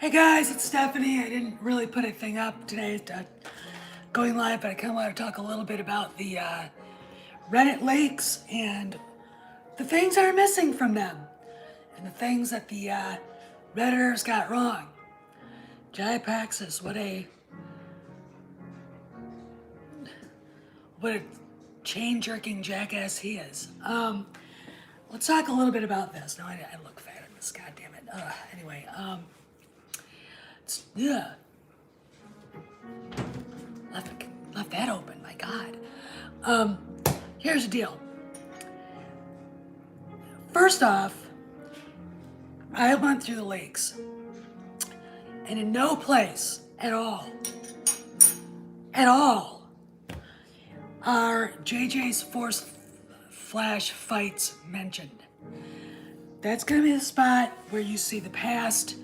Hey guys, it's Stephanie. I didn't really put a thing up today going live, but I kind of want to talk a little bit about the Reddit leaks and the things that are missing from them and the things that the Redditors got wrong. Japaxis, what a chain jerking jackass he is. Let's talk a little bit about this. No, I look fat in this. God damn it. Anyway, yeah. Left that open, my God. Here's the deal. First off, I went through the leaks, and in no place at all, are JJ's Force Flash fights mentioned. That's gonna be the spot where you see the past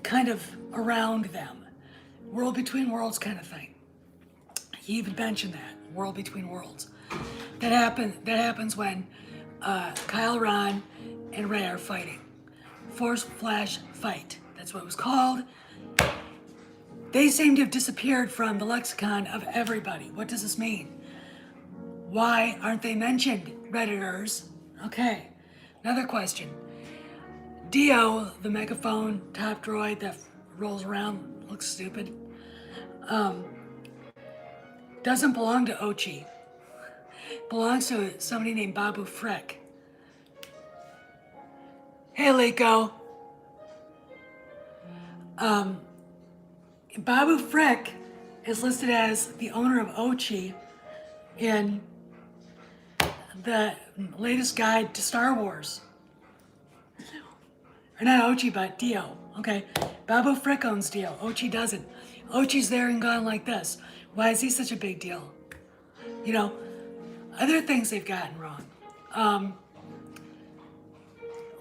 kind of around them. World between worlds kind of thing. He even mentioned that, world between worlds. That happens when Kyle Ron and Ray are fighting. Force Flash fight. That's what it was called. They seem to have disappeared from the lexicon of everybody. What does this mean? Why aren't they mentioned, Redditors? Okay, another question. Dio, the megaphone top droid that rolls around, looks stupid, doesn't belong to Ochi. Belongs to somebody named Babu Frick. Hey, Liko. Babu Frick is listed as the owner of Ochi in the latest guide to Star Wars. Or not Ochi, but Dio. Okay, Babu Frick owns Dio. Ochi doesn't. Ochi's there and gone like this. Why is he such a big deal? You know, other things they've gotten wrong.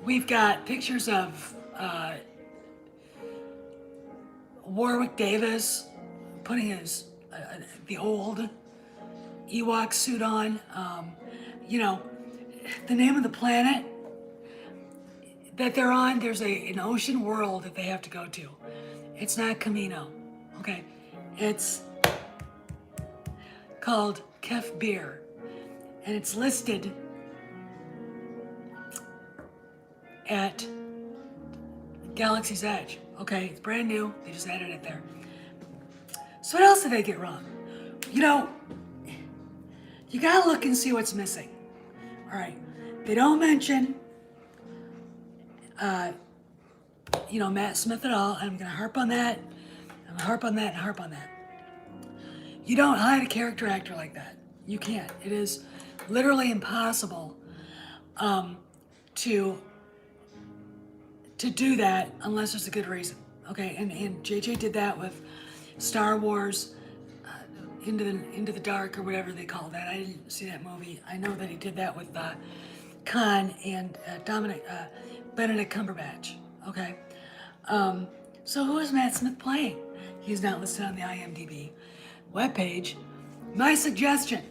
We've got pictures of Warwick Davis putting his the old Ewok suit on. You know, the name of the planet that they're on, there's an ocean world that they have to go to. It's not Camino, okay? It's called Kef Beer, and it's listed at Galaxy's Edge. Okay, it's brand new. They just added it there. So what else did they get wrong? You know, you gotta look and see what's missing. All right, they don't mention, Matt Smith at all. I'm gonna harp on that. I'm gonna harp on that and harp on that. You don't hide a character actor like that. You can't. It is literally impossible to do that unless there's a good reason. Okay, and JJ did that with Star Wars Into the Dark or whatever they call that. I didn't see that movie. I know that he did that with Khan and Benedict Cumberbatch. Okay, so who is Matt Smith playing? He's not listed on the IMDb webpage. My suggestion: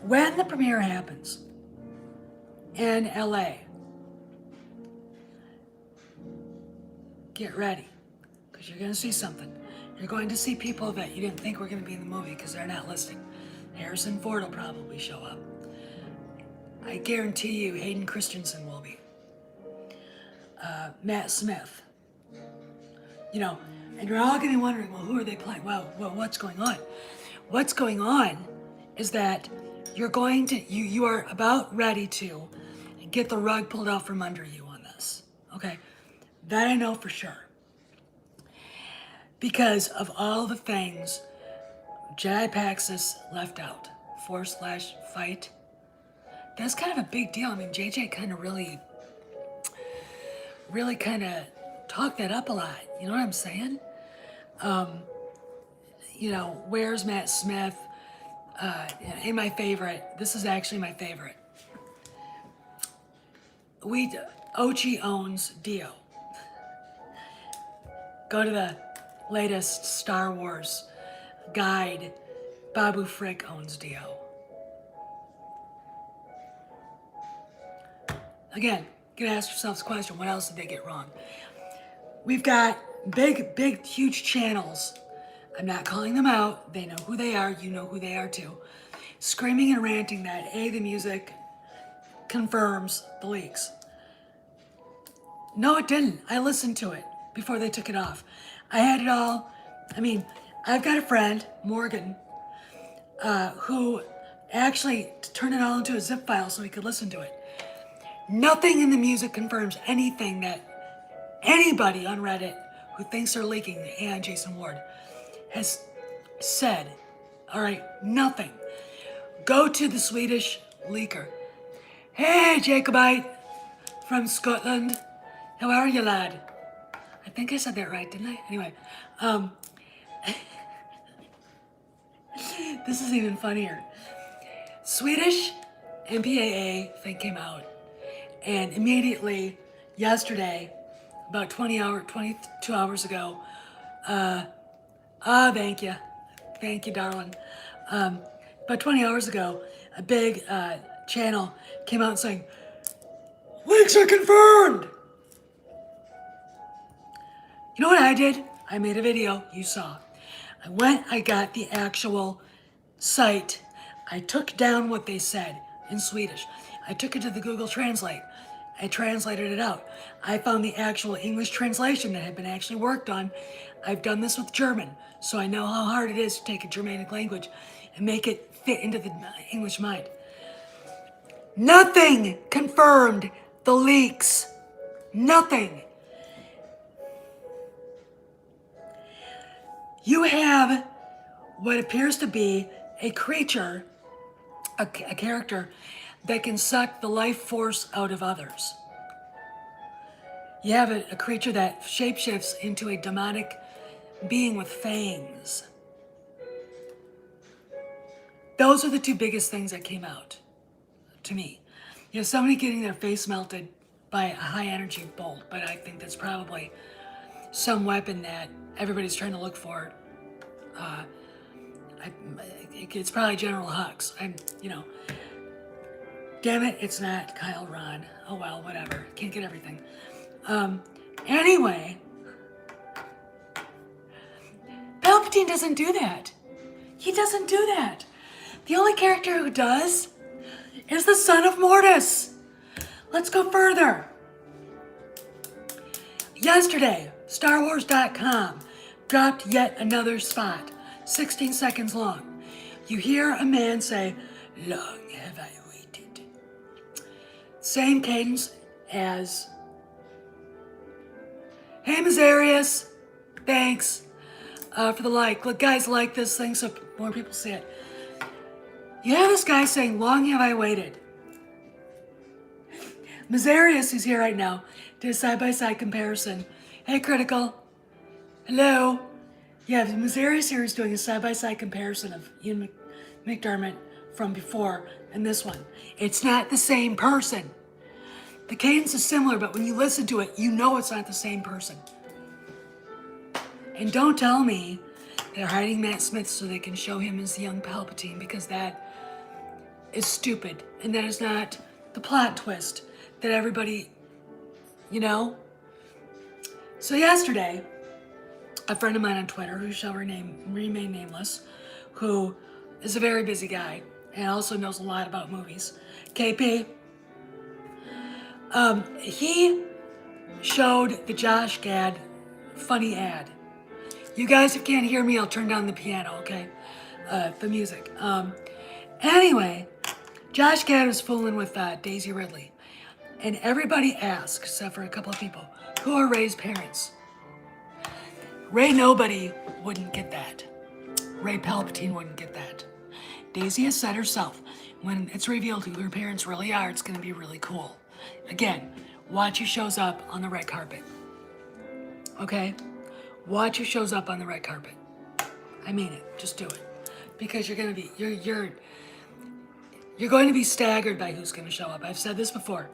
when the premiere happens in LA, get ready, because you're going to see something. You're going to see people that you didn't think were going to be in the movie because they're not listed. Harrison Ford will probably show up. I guarantee you Hayden Christensen will be. Matt Smith. You know, and you're all going to be wondering, well, who are they playing? Well, what's going on? What's going on is that you are about ready to get the rug pulled out from under you on this. Okay? That I know for sure. Because of all the things Japaxis left out. Force/fight. That's kind of a big deal. I mean, JJ kind of really kind of talked that up a lot. You know what I'm saying? Where's Matt Smith? And my favorite, this is actually my favorite. Ochi owns Dio. Go to the latest Star Wars guide. Babu Frick owns Dio. Again, You gotta ask yourselves the question, what else did they get wrong? We've got big, huge channels. I'm not calling them out. They know who they are. You know who they are too. Screaming and ranting that the music confirms the leaks. No, it didn't. I listened to it before they took it off. I had it all. I mean, I've got a friend, Morgan, who actually turned it all into a zip file so he could listen to it. Nothing in the music confirms anything that anybody on Reddit who thinks they're leaking and Jason Ward has said. All right, nothing. Go to the Swedish leaker. Hey, Jacobite from Scotland. How are you, lad? I think I said that right, didn't I? Anyway, this is even funnier. Swedish MPAA thing came out, and immediately yesterday, about 22 hours ago, thank you, darling. About 20 hours ago, a big channel came out saying, leaks are confirmed! You know what I did? I made a video, you saw. I got the actual site. I took down what they said in Swedish. I took it to the Google Translate. I translated it out. I found the actual English translation that had been actually worked on. I've done this with German, so I know how hard it is to take a Germanic language and make it fit into the English mind. Nothing confirmed the leaks. Nothing. You have what appears to be a creature, a character that can suck the life force out of others. You have a creature that shapeshifts into a demonic being with fangs. Those are the two biggest things that came out to me. You have somebody getting their face melted by a high energy bolt, but I think that's probably some weapon that everybody's trying to look for. It's probably General Hux. Damn it, it's not Kyle Ron. Oh well, whatever. Can't get everything. Anyway, Palpatine doesn't do that. He doesn't do that. The only character who does is the Son of Mortis. Let's go further. Yesterday, StarWars.com dropped yet another spot, 16 seconds long. You hear a man say, "Long have I waited." Same cadence as, "Hey, Mazarius, thanks for the like. Look, guys, like this thing so more people see it." You have this guy saying, "Long have I waited." Mazarius, who's here right now, did a side-by-side comparison. Hey, Critical. Hello. Yeah, Mazarius here is doing a side-by-side comparison of Ian McDermott from before and this one. It's not the same person. The cadence is similar, but when you listen to it, you know it's not the same person. And don't tell me they're hiding Matt Smith so they can show him as the young Palpatine, because that is stupid. And that is not the plot twist that everybody, So yesterday, a friend of mine on Twitter, who shall remain nameless, who is a very busy guy and also knows a lot about movies, KP, he showed the Josh Gad funny ad. You guys, if you can't hear me, I'll turn down the piano, okay? The music. Anyway, Josh Gad was fooling with Daisy Ridley. And everybody asked, except for a couple of people, who are Rey's parents? Rey nobody wouldn't get that. Rey Palpatine wouldn't get that. Daisy has said herself, when it's revealed who her parents really are, it's going to be really cool. Again, watch who shows up on the red carpet. Okay? Watch who shows up on the red carpet. I mean it. Just do it. Because you're going to be, you're going to be staggered by who's going to show up. I've said this before.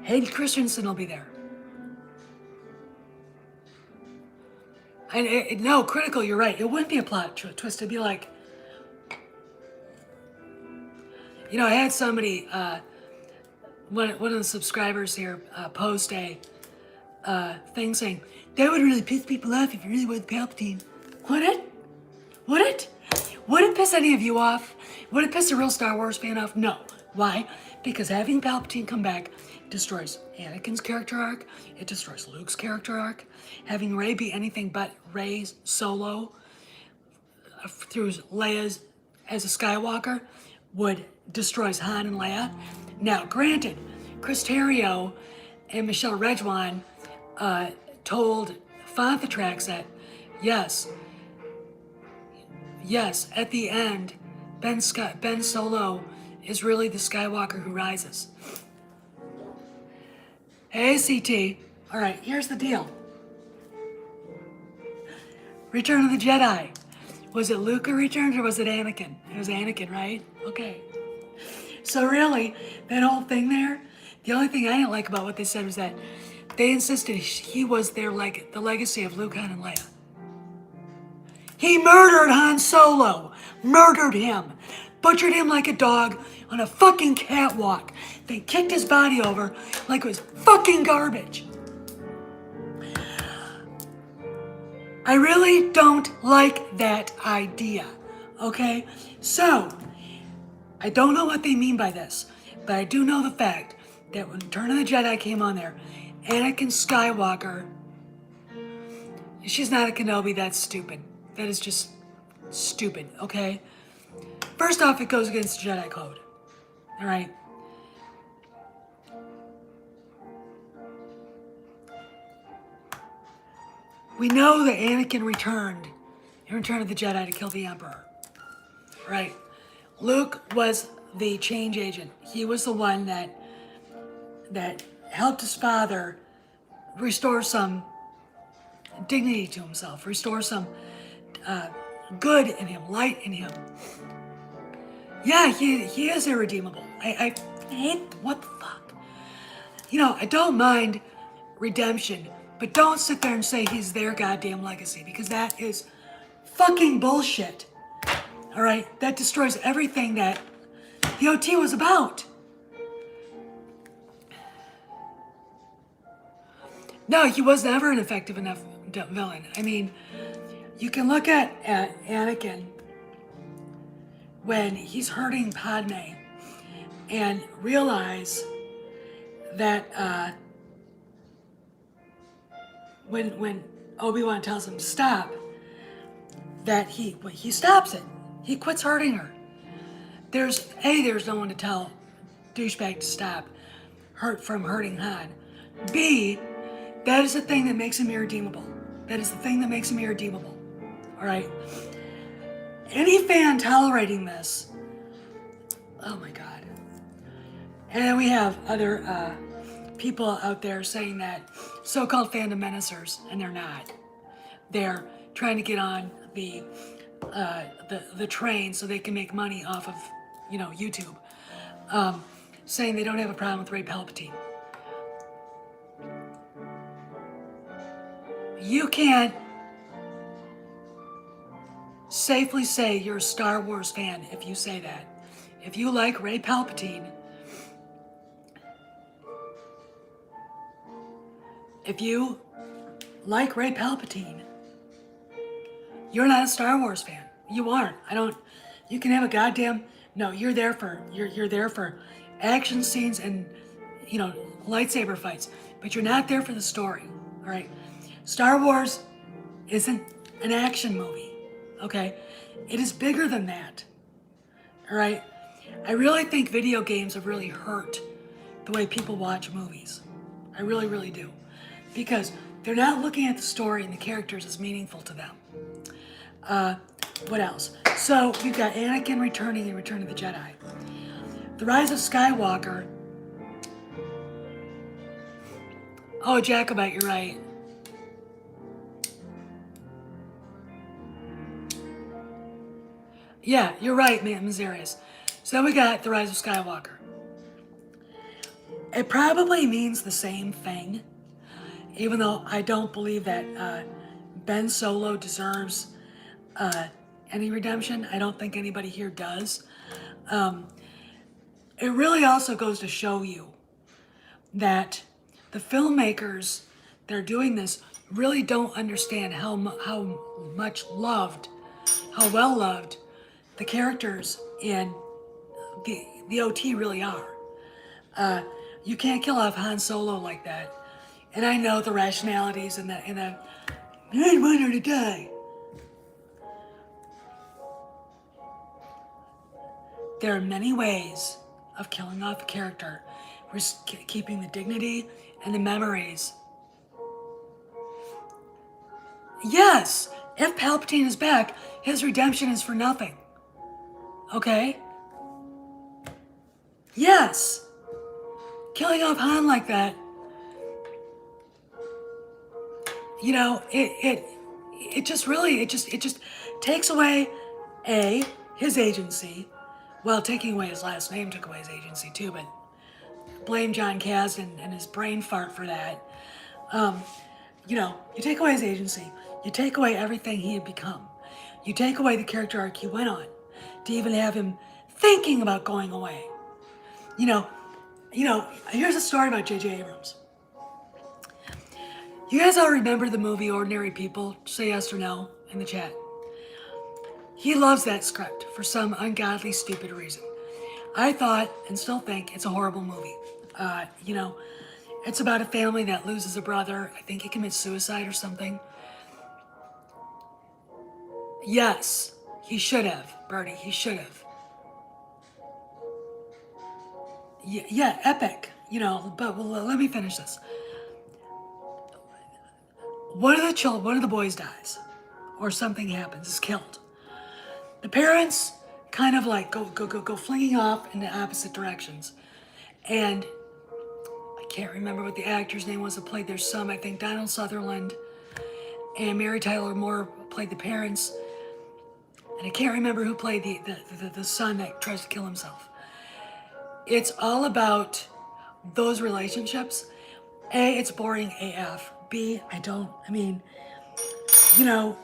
Hayden Christensen will be there. And no, Critical, you're right. It wouldn't be a plot twist. It'd be like, I had somebody one of the subscribers here post a thing saying, that would really piss people off if you really was Palpatine. Would it? Would it? Would it piss any of you off? Would it piss a real Star Wars fan off? No. Why? Because having Palpatine come back destroys Anakin's character arc. It destroys Luke's character arc. Having Rey be anything but Rey's solo through Leia's as a Skywalker would destroys Han and Leia. Now, granted, Chris Terrio and Michelle Rejwan told Fanthetrax that yes, at the end, Ben Solo is really the Skywalker who rises. Hey, CT. All right, here's the deal. Return of the Jedi. Was it Luke who returned or was it Anakin? It was Anakin, right? Okay. So really, that whole thing there, the only thing I didn't like about what they said was that they insisted he was their the legacy of Luke, Han, and Leia. He murdered Han Solo. Murdered him. Butchered him like a dog on a fucking catwalk. Then kicked his body over like it was fucking garbage. I really don't like that idea, okay? So, I don't know what they mean by this, but I do know the fact that when Return of the Jedi came on there, Anakin Skywalker, she's not a Kenobi, that's stupid. That is just stupid, okay? First off, it goes against the Jedi Code, all right? We know that Anakin returned in Return of the Jedi to kill the Emperor, right? Luke was the change agent. He was the one that helped his father restore some dignity to himself, restore some good in him, light in him. Yeah, he is irredeemable. I hate, what the fuck? You know, I don't mind redemption, but don't sit there and say he's their goddamn legacy, because that is fucking bullshit. All right? That destroys everything that the OT was about. No, he was never an effective enough villain. I mean, you can look at Anakin when he's hurting Padme and realize that when Obi-Wan tells him to stop, that he stops it. He quits hurting her. There's no one to tell douchebag to stop from hurting Han. B, that is the thing that makes him irredeemable. That is the thing that makes him irredeemable. All right? Any fan tolerating this, oh my God. And then we have other people out there saying that so-called fandom menacers, and they're not. They're trying to get on the train so they can make money off of, YouTube, saying they don't have a problem with Rey Palpatine. You can't safely say you're a Star Wars fan if you say that. If you like Rey Palpatine, you're not a Star Wars fan. You aren't. You can have a goddamn, no, you're there for action scenes and, lightsaber fights, but you're not there for the story, all right? Star Wars isn't an action movie, okay? It is bigger than that, all right? I really think video games have really hurt the way people watch movies. I really, really do. Because they're not looking at the story and the characters as meaningful to them. What else? So we've got Anakin returning in Return of the Jedi. The Rise of Skywalker. Oh, Jacobite, you're right. Yeah, you're right, man, Mazarius. So we got The Rise of Skywalker. It probably means the same thing, even though I don't believe that Ben Solo deserves any redemption. I don't think anybody here does. It really also goes to show you that the filmmakers that are doing this really don't understand how much loved, how well loved the characters in the OT really are. You can't kill off Han Solo like that. And I know the rationalities and I didn't want her to die. There are many ways of killing off a character. We're keeping the dignity and the memories. Yes, if Palpatine is back, his redemption is for nothing. Okay? Yes. Killing off Han like that, you know, it just takes away his agency. Well, taking away his last name took away his agency too, but blame John Kasdan and his brain fart for that. You know, you take away his agency, you take away everything he had become, you take away the character arc he went on, to even have him thinking about going away. You know, here's a story about J.J. Abrams. You guys all remember the movie Ordinary People? Say yes or no in the chat. He loves that script for some ungodly, stupid reason. I thought, and still think, it's a horrible movie. You know, it's about a family that loses a brother. I think he commits suicide or something. Yes, he should have, Bertie, he should have. Yeah, epic, you know, but well, let me finish this. One of the boys dies, or something happens, is killed. The parents kind of like go flinging off in the opposite directions. And I can't remember what the actor's name was that played their son. I think Donald Sutherland and Mary Tyler Moore played the parents. And I can't remember who played the son that tries to kill himself. It's all about those relationships. A, it's boring AF. B, you know,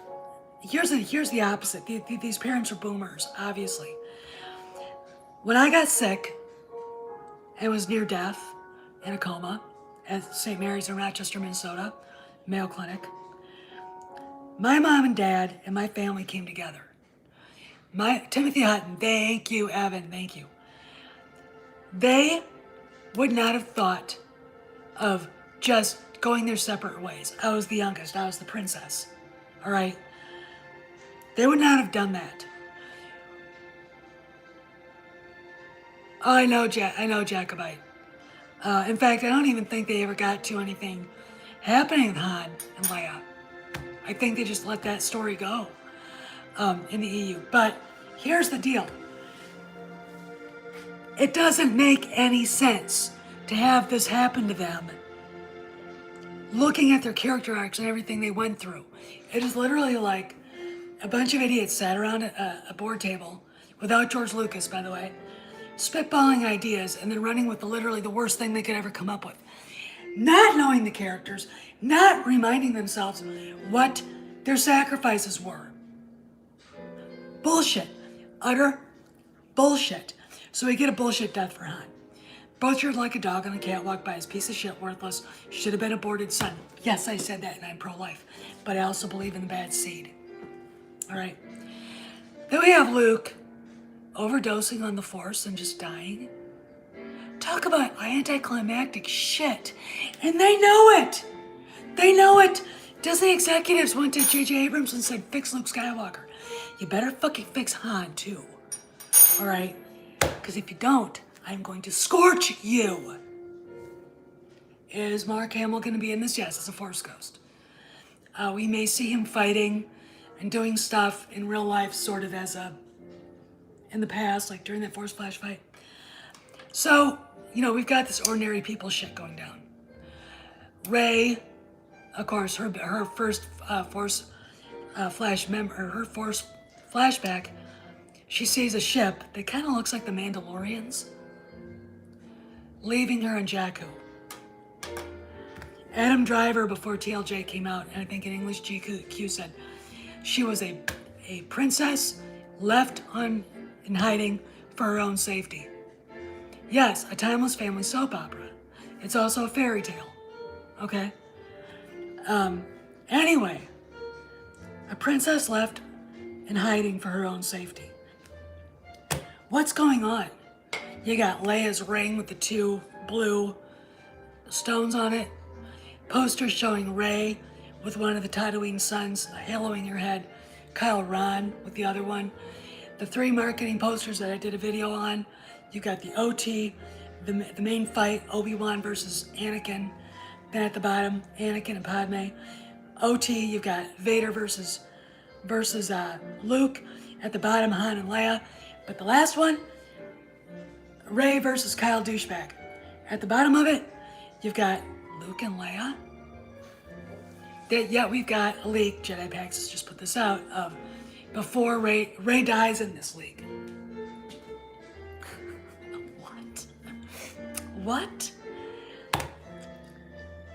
here's the opposite. These parents are boomers, obviously. When I got sick and was near death in a coma at St. Mary's in Rochester, Minnesota, Mayo Clinic, my mom and dad and my family came together. Timothy Hutton, thank you, Evan, thank you. They would not have thought of just going their separate ways. I was the youngest, I was the princess, all right? They would not have done that. Oh, I know Jacobite. In fact, I don't even think they ever got to anything happening with Han and Leia. I think they just let that story go in the EU. But here's the deal. It doesn't make any sense to have this happen to them, looking at their character arcs and everything they went through. It is literally like a bunch of idiots sat around a board table, without George Lucas, by the way, spitballing ideas and then running with literally the worst thing they could ever come up with. Not knowing the characters, not reminding themselves what their sacrifices were. Bullshit. Utter bullshit. So we get a bullshit death for Han. Butchered like a dog on a catwalk by his piece of shit, worthless, should have been aborted son. Yes, I said that and I'm pro-life, but I also believe in the bad seed. All right. Then we have Luke overdosing on the Force and just dying. Talk about anticlimactic shit. And they know it. They know it. Disney executives went to J.J. Abrams and said, fix Luke Skywalker. You better fucking fix Han too. All right? Because if you don't, I'm going to scorch you. Is Mark Hamill going to be in this? Yes, as a Force ghost. We may see him fighting and doing stuff in real life, sort of as in the past, like during that Force Flash fight. So, you know, we've got this ordinary people shit going down. Rey, of course, her first Force her Force flashback, she sees a ship that kind of looks like the Mandalorians, leaving her on Jakku. Adam Driver, before TLJ came out, and I think in English GQ said, she was a princess left in hiding for her own safety. Yes, a timeless family soap opera. It's also a fairy tale, okay? Anyway, a princess left in hiding for her own safety. What's going on? You got Leia's ring with the 2 blue stones on it. Posters showing Rey with one of the Tatooine suns haloing her head. Kylo Ren with the other one. The 3 marketing posters that I did a video on. You got the OT, the main fight, Obi-Wan versus Anakin. Then at the bottom, Anakin and Padme. OT, you've got Vader versus Luke. At the bottom, Han and Leia. But the last one, Rey versus Kyle Douchebag. At the bottom of it, you've got Luke and Leia. Yeah, we've got a leak. Jedi Pax has just put this out of before Rey dies in this leak. What?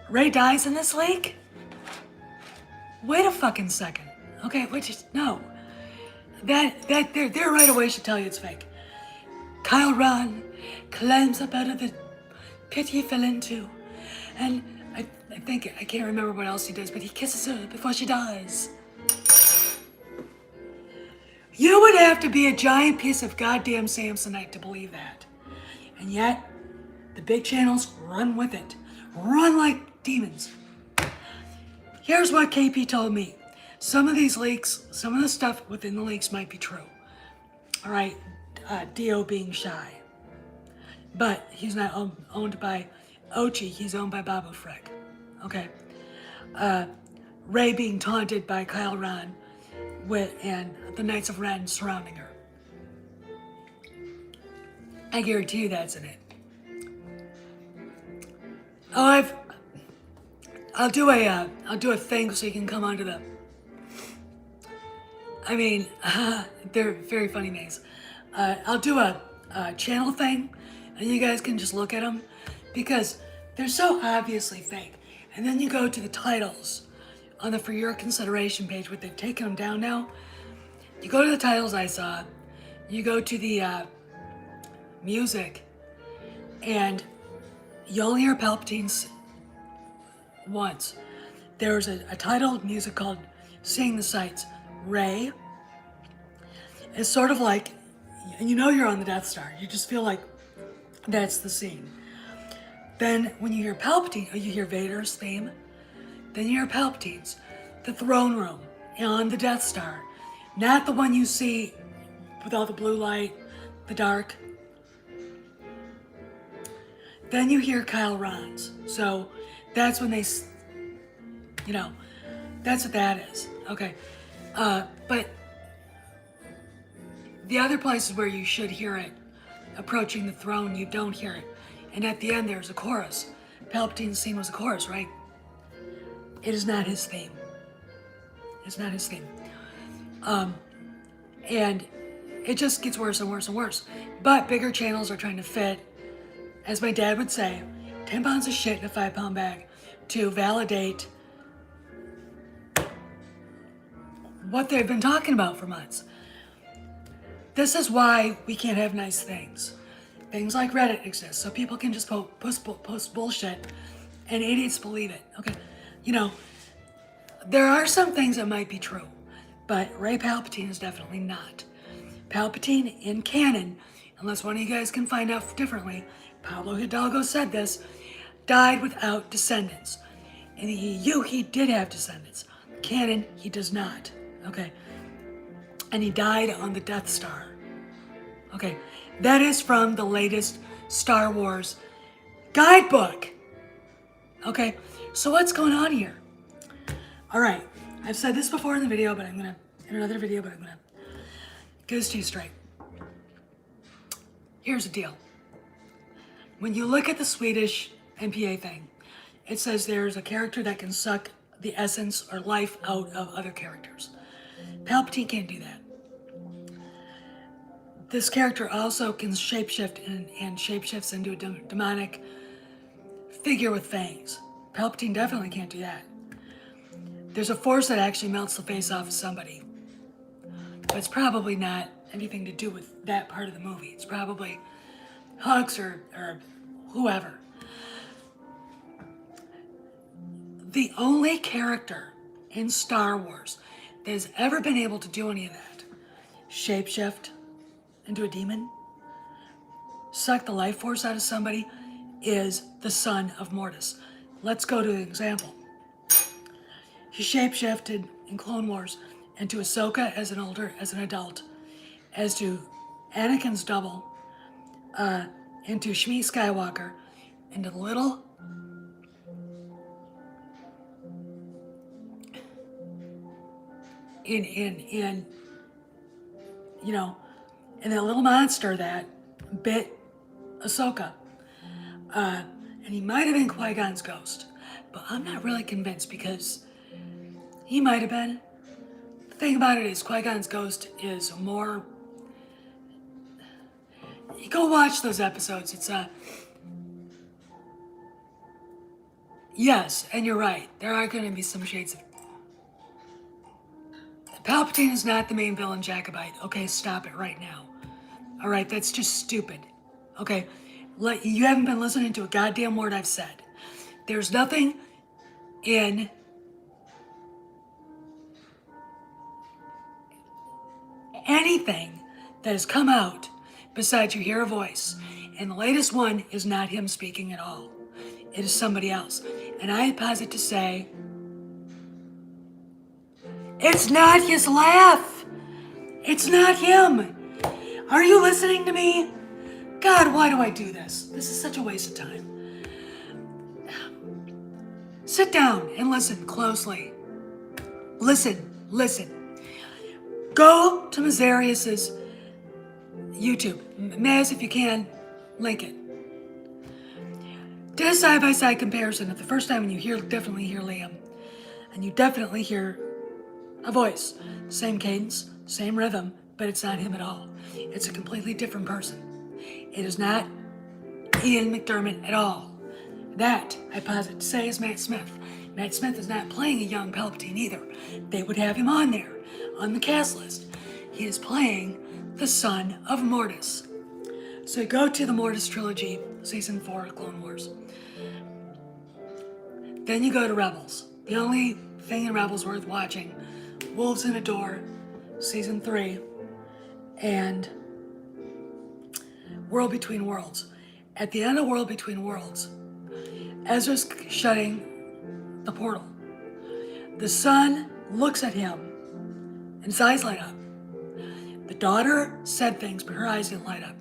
Rey dies in this leak? Wait a fucking second. Okay, no. That they're right away should tell you it's fake. Kyle Ren climbs up out of the pit he fell into, and I think I can't remember what else he does, but he kisses her before she dies. You would have to be a giant piece of goddamn Samsonite to believe that, and yet the big channels run with it, run like demons. Here's what KP told me. Some of these leaks, some of the stuff within the leaks might be true. All right, Dio being shy. But he's not owned by Ochi, he's owned by Babu Frick. Okay. Rey being taunted by Kyle Ren and the Knights of Ren surrounding her. I guarantee you that's in it. Oh, I'll do a thing so you can come onto the. I mean, they're very funny names. I'll do a channel thing, and you guys can just look at them because they're so obviously fake. And then you go to the titles on the For Your Consideration page, where they've taken them down now. You go to the titles I saw. You go to the music, and you only hear Palpatine's once. There's a titled music called Seeing the Sights. Rey is sort of like, you know you're on the Death Star. You just feel like that's the scene. Then when you hear Palpatine, you hear Vader's theme. Then you hear Palpatine's, the throne room on the Death Star. Not the one you see with all the blue light, the dark. Then you hear Kyle Ren's. So that's when they, that's what that is. Okay. But the other places where you should hear it, approaching the throne, you don't hear it. And at the end, there's a chorus. Palpatine's scene was a chorus, right? It is not his theme. It's not his theme. And it just gets worse and worse and worse. But bigger channels are trying to fit, as my dad would say, 10 pounds of shit in a 5-pound bag to validate what they've been talking about for months. This is why we can't have nice things. Things like Reddit exist, so people can just post bullshit and idiots believe it. Okay, there are some things that might be true, but Rey Palpatine is definitely not. Palpatine in canon, unless one of you guys can find out differently, Pablo Hidalgo said this, died without descendants. In the EU, he did have descendants. Canon, he does not. Okay, and he died on the Death Star. Okay, that is from the latest Star Wars guidebook. Okay, so what's going on here? All right, I've said this before in the video, but in another video, but I'm gonna get this to you straight. Here's the deal. When you look at the Swedish MPAA thing, it says there's a character that can suck the essence or life out of other characters. Palpatine can't do that. This character also can shapeshift and shapeshifts into a demonic figure with fangs. Palpatine definitely can't do that. There's a force that actually melts the face off of somebody. But it's probably not anything to do with that part of the movie. It's probably Hux or whoever. the only character in Star Wars that has ever been able to do any of that, shapeshift into a demon, suck the life force out of somebody, is the Son of Mortis. Let's go to an example. He shapeshifted in Clone Wars into Ahsoka as an adult, as to Anakin's double, into Shmi Skywalker, into the little in you know, and that little monster that bit Ahsoka. And he might have been Qui-Gon's ghost, but I'm not really convinced because he might have been. The thing about it is Qui-Gon's ghost is more... You go watch those episodes. It's yes, and you're right. There are going to be some shades of... Palpatine is not the main villain Jacobite. Okay, stop it right now. All right, that's just stupid. Okay, you haven't been listening to a goddamn word I've said. There's nothing in anything that has come out besides you hear a voice. And the latest one is not him speaking at all. It is somebody else. And I posit to say, it's not his laugh. It's not him. Are you listening to me? God, why do I do this? This is such a waste of time. Sit down and listen closely. Listen. Go to Mazarius's YouTube. Maz, if you can, link it. Do a side-by-side comparison of the first time when you definitely hear Liam. And you definitely hear a voice. Same cadence, same rhythm, but it's not him at all. It's a completely different person. It is not Ian McDermott at all. That, I posit to say, is Matt Smith. Matt Smith is not playing a young Palpatine either. They would have him on there, on the cast list. He is playing the Son of Mortis. So go to the Mortis trilogy, season 4 of Clone Wars. Then you go to Rebels. The only thing in Rebels worth watching, Wolves in a Door, season 3, and World Between Worlds. At the end of World Between Worlds, Ezra's shutting the portal. The son looks at him, and his eyes light up. The daughter said things, but her eyes didn't light up.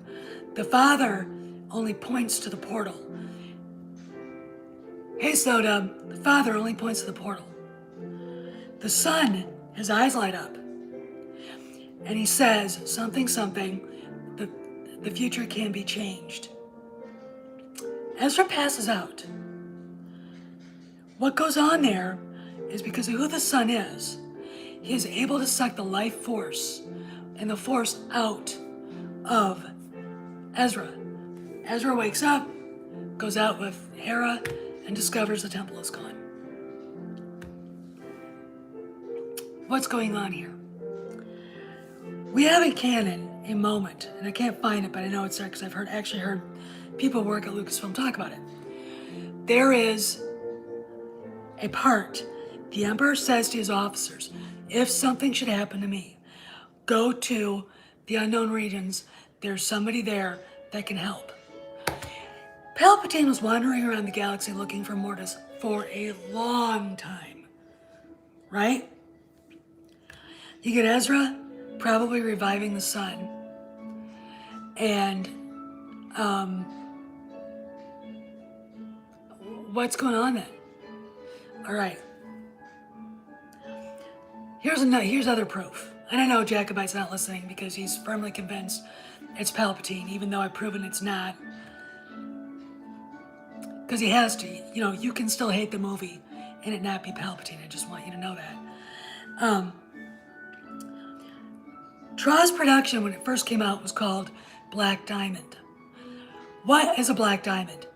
The father only points to the portal. Hey, Soda, the father only points to the portal. The son, his eyes light up, and he says something, the future can be changed. Ezra passes out. What goes on there is because of who the son is, he is able to suck the life force and the force out of Ezra. Ezra wakes up, goes out with Hera, and discovers the temple is gone. What's going on here? We have in canon a moment, and I can't find it, but I know it's there because I've actually heard people work at Lucasfilm talk about it. There is a part, the Emperor says to his officers, if something should happen to me, go to the unknown regions, there's somebody there that can help. Palpatine was wandering around the galaxy looking for Mortis for a long time, right? You get Ezra probably reviving the sun, and what's going on then? All right. Here's other proof. And I know Jacobite's not listening because he's firmly convinced it's Palpatine, even though I've proven it's not. Because he has to. You know, you can still hate the movie and it not be Palpatine. I just want you to know that. Traw's production, when it first came out, was called Black Diamond. What is a black diamond?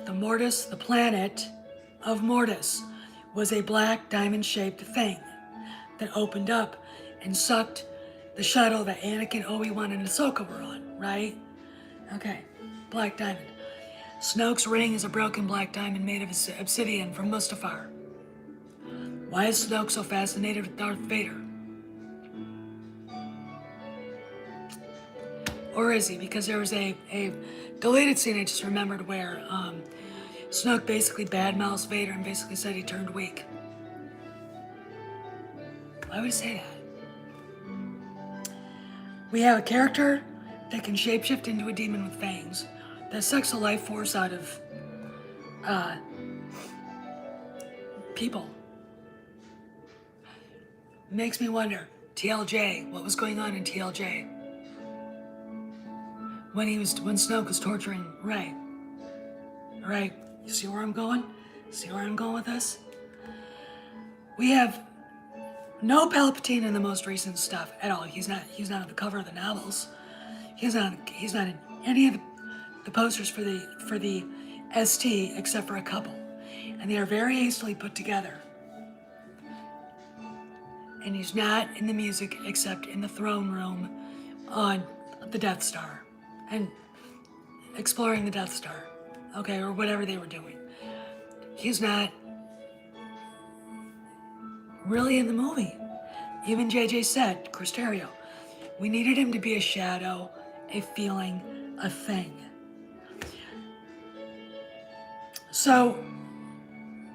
The planet of Mortis, was a black diamond-shaped thing that opened up and sucked the shuttle that Anakin, Obi-Wan, and Ahsoka were on, right? Okay, black diamond. Snoke's ring is a broken black diamond made of obsidian from Mustafar. Why is Snoke so fascinated with Darth Vader? Or is he? Because there was a deleted scene I just remembered where Snoke basically badmouths Vader and basically said he turned weak. Why would he say that? We have a character that can shapeshift into a demon with fangs, that sucks the life force out of people. Makes me wonder, TLJ, what was going on in TLJ? When Snoke was torturing Rey. Alright, you see where I'm going? See where I'm going with this? We have no Palpatine in the most recent stuff at all. He's not on the cover of the novels. He's not in any of the posters for the ST except for a couple. And they are very hastily put together. And he's not in the music except in the throne room on the Death Star. And exploring the Death Star, okay, or whatever they were doing. He's not really in the movie. Even JJ said, Cristerio, we needed him to be a shadow, a feeling, a thing. So,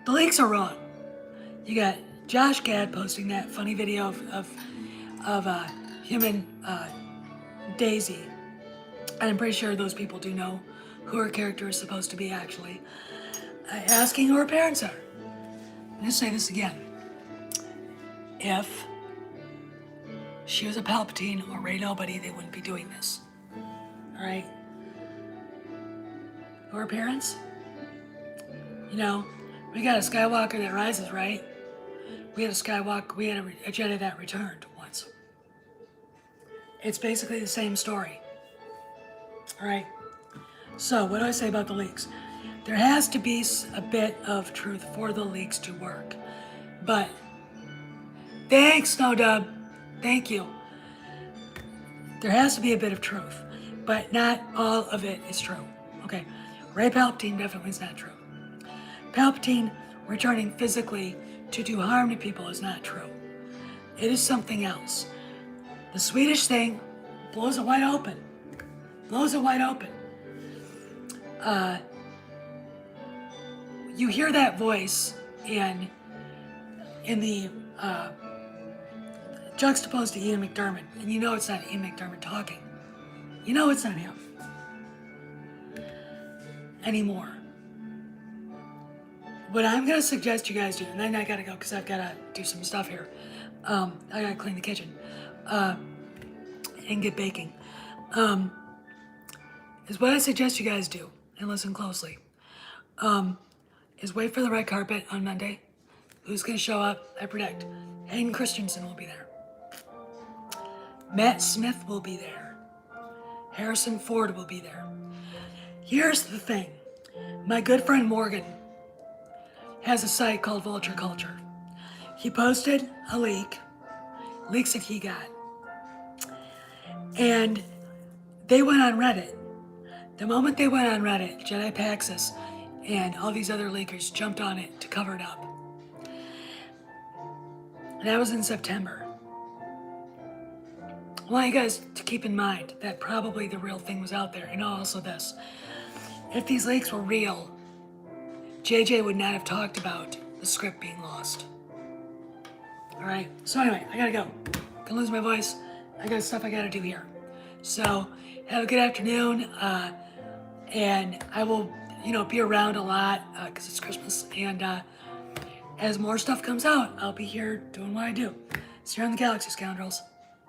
the leaks are wrong. You got Josh Gad posting that funny video of human Daisy. And I'm pretty sure those people do know who her character is supposed to be actually. Asking who her parents are. I'm gonna say this again. If she was a Palpatine or Rey Nobody, they wouldn't be doing this. Alright? Who are her parents? You know, we got a Skywalker that rises, right? We had a Jedi that returned once. It's basically the same story. Alright, so what do I say about the leaks? There has to be a bit of truth for the leaks to work. But, thanks, Snowdub. Thank you. There has to be a bit of truth, but not all of it is true. Okay, Rey Palpatine definitely is not true. Palpatine returning physically to do harm to people is not true. It is something else. The Swedish thing blows it wide open. Blows it wide open. You hear that voice in the juxtaposed to Ian McDiarmid, and you know it's not Ian McDiarmid talking. You know it's not him anymore. What I'm gonna suggest you guys do, and then I gotta go because I've gotta do some stuff here. I gotta clean the kitchen and get baking. Is what I suggest you guys do, and listen closely, is wait for the red carpet on Monday. Who's gonna show up? I predict Hayden Christensen will be there. Matt Smith will be there. Harrison Ford will be there. Here's the thing. My good friend Morgan has a site called Vulture Culture. He posted a leaks that he got. And they went on Reddit. The moment they went on Reddit, Jedi Paxis and all these other leakers jumped on it to cover it up. And that was in September. I want you guys to keep in mind that probably the real thing was out there. And also this. If these leaks were real, JJ would not have talked about the script being lost. Alright, so anyway, I gotta go. Gonna lose my voice. I got stuff I gotta do here. So, have a good afternoon. And I will, be around a lot because it's Christmas. And as more stuff comes out, I'll be here doing what I do. See you around the galaxy, scoundrels.